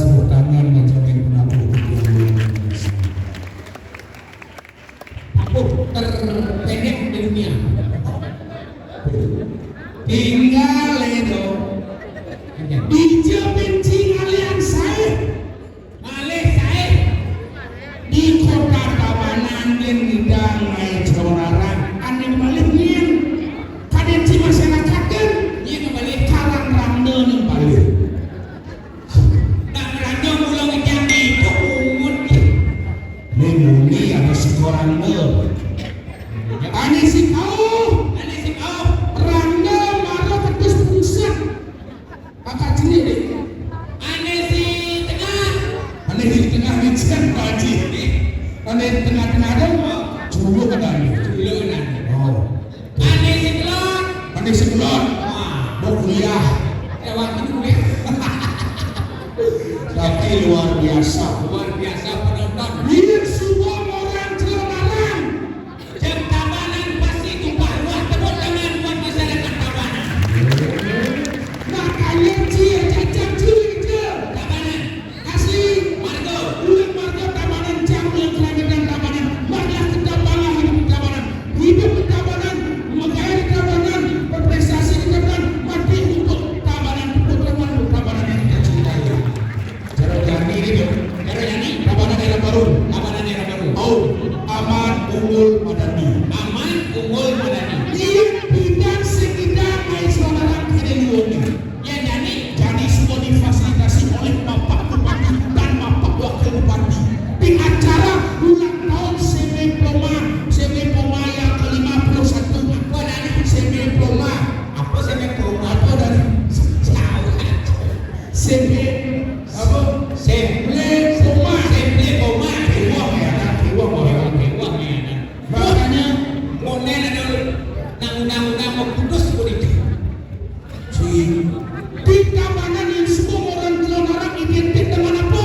tepuk tangan ngajakin penabuh Aku terpendek di dunia. tinggal itu benci kalian saya Malih saya di kota Tabanan dan di Dangai Jawararang ane balik nyen kaden si masyarakat kan ini kembali kalang rande nih balik nak meranda pulang ke Jambi kok umut memuni ada seorang ane si kau nanti si kau rande marah terus pusat kakak cini deh aneh si tengah ane di tengah wijian kaji ane di tengah-tengah ada culu kadang dulu nanti oh aneh si kelot ane sebulan wah mau kuliah lewat itu deh tapi luar biasa luar biasa penonton biar semua orang Cilemarang jam Tabanan pasti tumpah ruah tepuk tangan buat masyarakat Tabanan makanya cia cacat cia Tabanan asli Margo Luar marga Tabanan Jamil Kelahiran Tabanan Marga Kedatangan hidup di Tabanan hidup di Tabanan megaya di Tabanan berprestasi di Tabanan mati untuk Tabanan putra-putra Tabanan yang kita cintai Jaro Jani ini Jaro Jani Tabanan era baru Tabanan era baru Oh Aman Unggul Madani Aman Unggul Madani Dia bidang sekitar Aisyah Kedelioni ya Jani jadi semua difasilitasi oleh Bapak Bupati dan Bapak Wakil Bupati di acara ulang tahun Semipoma yang ke-51 apa dari Semipoma apa sih yang perlu apa dari tahu Semi apa Semipoma Semple Poma Kiwang ya kan Kiwang ya Wah ya makanya monen ada undang-undang mau putus politik si di Tabanan yang semua orang Cilemarang identik dengan apa?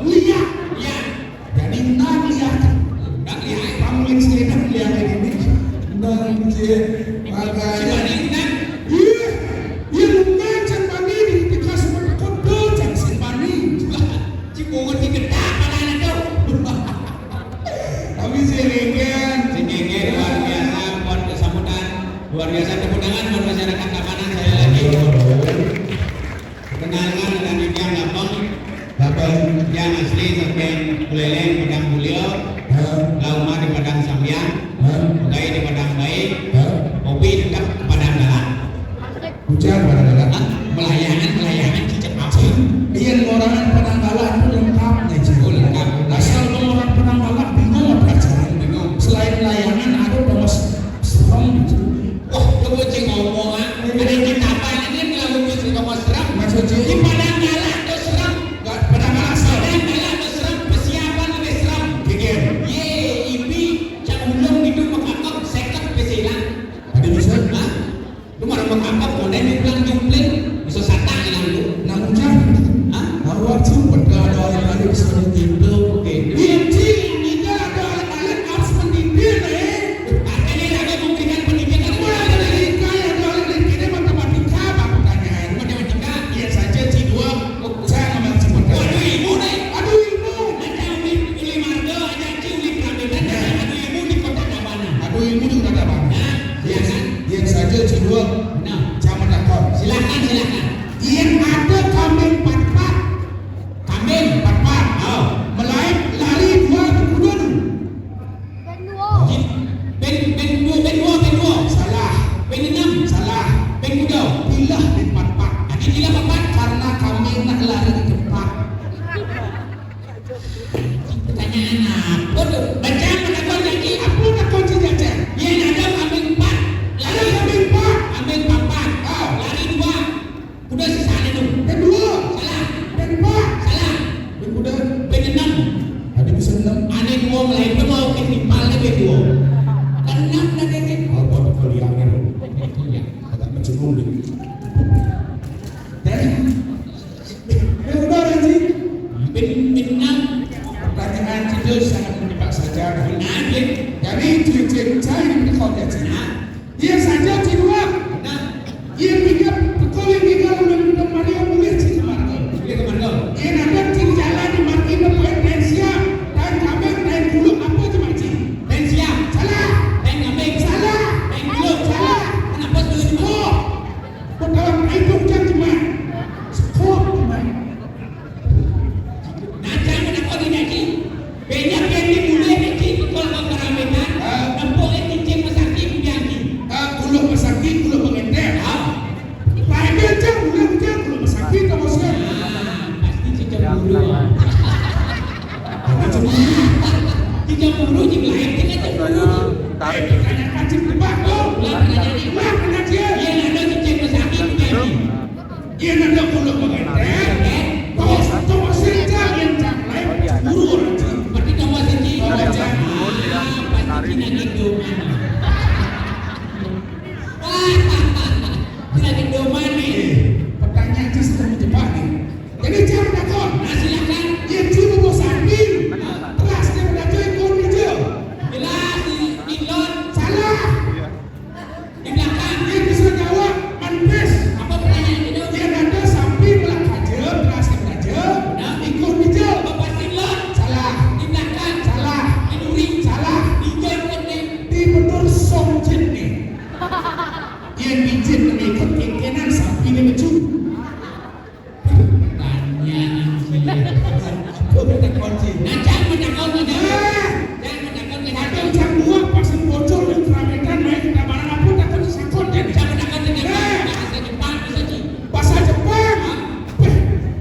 Lihat ya jadi nang lihat tak lihat pamulin selendang lihat ini nang je makanya dibandingkan iya iya nang can bani di kelas kode can simbani Cibungut di kedak pada anak tu tapi seringkan sedikit luar biasa buat kesambutan luar biasa tepuk tangan buat masyarakat Tabanan saya lagi kenalkan dengan yang gampang dapat yang asli sampai Buleleng Padang Mulyo Lauma di Padang Sambian Gai di Padang Baik Kopi dekat Padang Galang hujan pada dalam Melayangan cicak apa iya orang Penanggalan itu lengkap nih Oh, lengkap. asal orang Penanggalan bingung mau belajar bingung selain layangan ada mas serem gitu wah coba cing ngomong ada yang Tabanan ini ngelakuin musik sama seram maksudnya di Padang Galang tuh seram Penanggalan serem Padang Galang tuh seram persiapan lebih seram bikin ye ibi cak ulung itu makakak sekak pesilang ada bisa hah lu marah makakak monen di pulang jumpling bisa sata hilang lu nang hujan hah awal tuh ada orang bisa mendidik oke Inci tidak ada orang harus mendidik artinya ada memberikan pendidikan kepada Matematika ya doang dan kini matematika apa pertanyaan matematika iya saja C2 saya ngambil C4 waduh ibu nih aduh ibu ada uli marga ada uli prambanan ada ibu di kota Tabanan aduh ibu juga ada bang nah ya kan iya saja C2 nah zaman dakor silakan yang ada kambing pat-pat kambing pat-pat oh melain lari dua berkuda ben dua salah ben enam salah ben muda pilah di pat-pat ada gila papat karena kambing nak lari di tempat pertanyaan apa tuh baca penakon lagi apa nak kunci jajan yang ada kambing empat ada lari kambing pat kambing papat oh lari dua kuda sisanya tuh kedua salah dan empat salah dan kuda ben enam ada bisa enam ada dua melain tuh mau ke timpalnya ben dua kan enam dah kan apa betul yang ini ya agak mencenggung deh dan udah nanti ben enam pertanyaan itu sangat menjebak saja nah ben jadi ciri-ciri saya ini kau jadi nah dia saja C2 nah dia tiga betul yang tiga udah Maria boleh C2 boleh kemana yang ada Banyak yang dimulai kecil kalau keramaian. Nampak yang cicing masaki biangi. Kulo masaki, kulo mengendek. Lain aja, kulo masaki kamu sih. Pasti cicing bulu. Cicing bulu juga lain cicing bulu. Tanya kacip tebak tuh. Lah kena dia. Yang ada cicing masaki biangi. Yang ada kulo mengendek. Kamu sih jangan lain buru orang sih. Berarti kamu sendiri. Pasti lagi doman. Lagi doman nih. Pertanyaan sih sedang menjebak nih. Jadi jangan takut. Nah silakan. Dia cium bau sapi. Terus dia belajar ikut dia. Jelas di lot Salah. di belakang. Dia bisa jawab manpes. Apa pertanyaan itu? Dia ada sapi belakang aja, terus dia belajar. Ikut dia. Bapak di lot Salah. di belakang. Salah. Di duri. Salah. Di jam penting. Di betul songjin nih. Dia bijit ikut kekenan sapi ini mecu. Pertanyaan sih. Apa benda kunci? Nah jangan menakut aja. Jangan menakut aja. Ada jam 2 pasang bocor di keramaian naik ke mana pun takut sakit jadi Jangan menakut aja. Bahasa Jepang bisa sih. bahasa Jepang.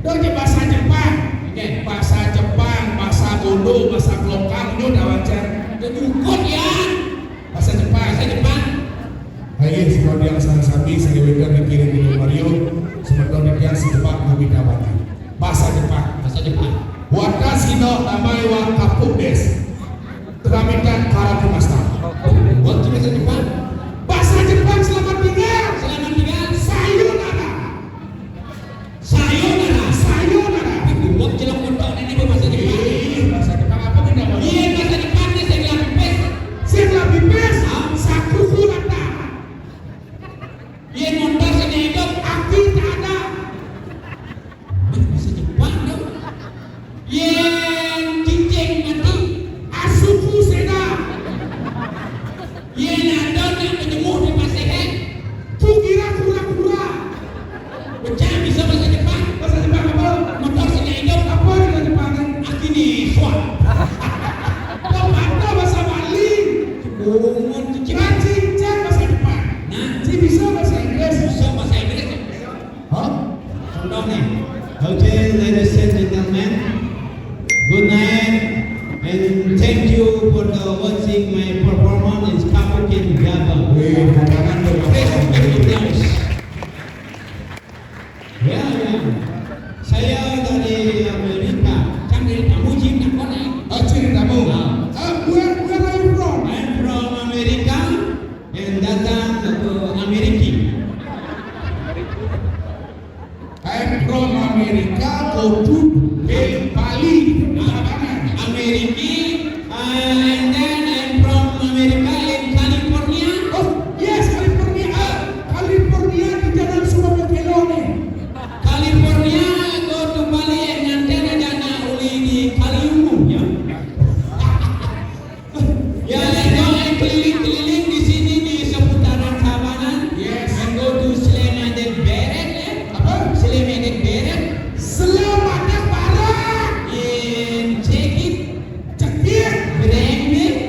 Doanya bahasa Jepang. Oke. Bahasa Jepang, bahasa Bondo, bahasa lokal itu udah wajar. Jadi ukut ya. Bahasa Jepang. Bahasa Jepang. Ayo sekolah yang sabi saya wegan dikirim di Mario, sebentar dia secepat membina bata. Bahasa Jepang. Bahasa Jepang. Watashi no namae wa Kapuk desu. Teramitan karate master. Waktu bahasa Jepang. Bahasa Jepang selamat tinggal. Selamat tinggal. Sayonara. Sayonara. Sayonara. Buat jelang kontak ini bahasa Jepang. Bahasa Jepang apa benda Bang? Iya bahasa Jepang ni saya bilang pipes. Saya lebih best. Sakuku lata. Iya motor saya hidup. Aki tak ada. Bahasa Jepang dong. Yang cicing mati. Asuku seda. Yang ada yang menyembuh di pasehan. Kukira kura-kura. Pecah bisa bahasa Jepang. Bahasa Jepang apa? Motor saya hidup. Apa bahasa Jepang? Aki ni suat. Kau ada bahasa Bali. Umur cicing. Cincang bahasa Jepang. Nah, Ci bisa bahasa Inggris. bisa bahasa Inggris. Hah? Contohnya. Okay, ladies and gentlemen, good night and thank you for the watching my performance in Kabupaten Gabah. Jangan Please. Ya, saya dari Amerika. Kan dari kamu Jim nak kau naik. ceritamu. Where are you from? I'm from Amerika and datang ke Amerika. I'm from America. Go to Bali. Sabangan. Amerika, and then I'm from Amerika in California. Oh, yes, California. California di jalan Surabaya nih. California go to Bali and nanti ada na uli di Kaliumbu ya. Ya, saya keliling-keliling di sini di seputaran Sabanan. Yes. And go to Slemadeg Beret ya. Apa? Slemadeg Beret Selamat Barat. in Cekit, Cekir. Brengmir,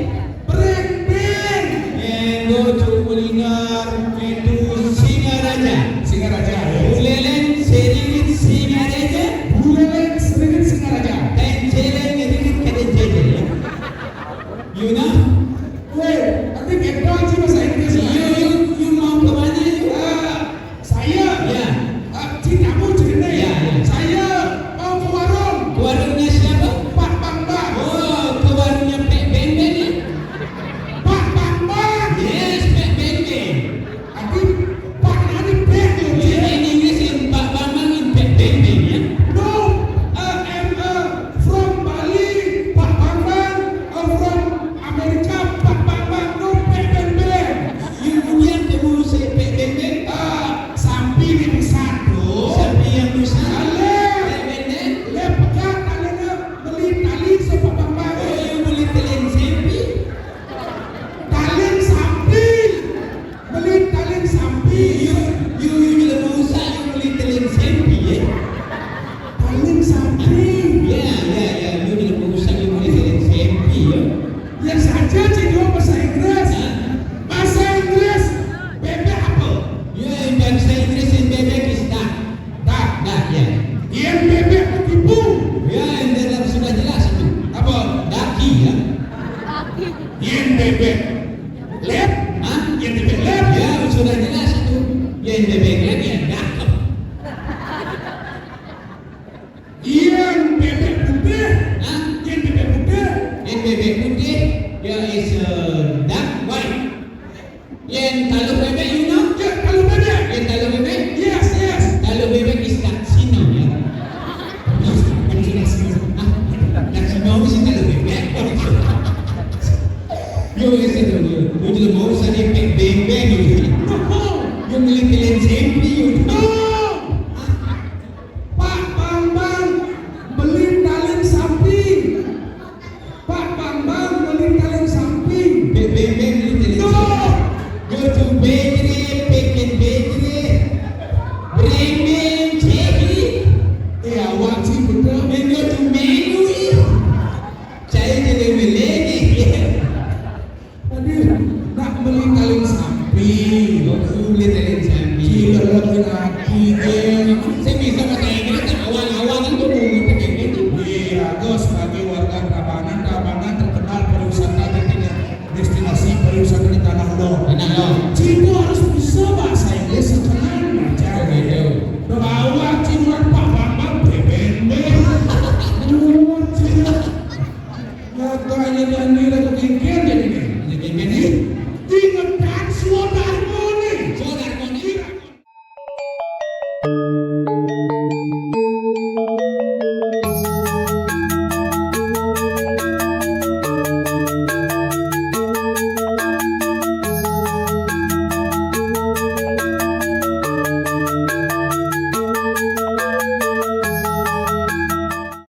bebek putih, there is a duck white. Yang talu bebek, you know? Ya, kalau bebek. Yang talu bebek, Yes, yes. talu bebek is Daksino ya. Daksino is talu bebek. You is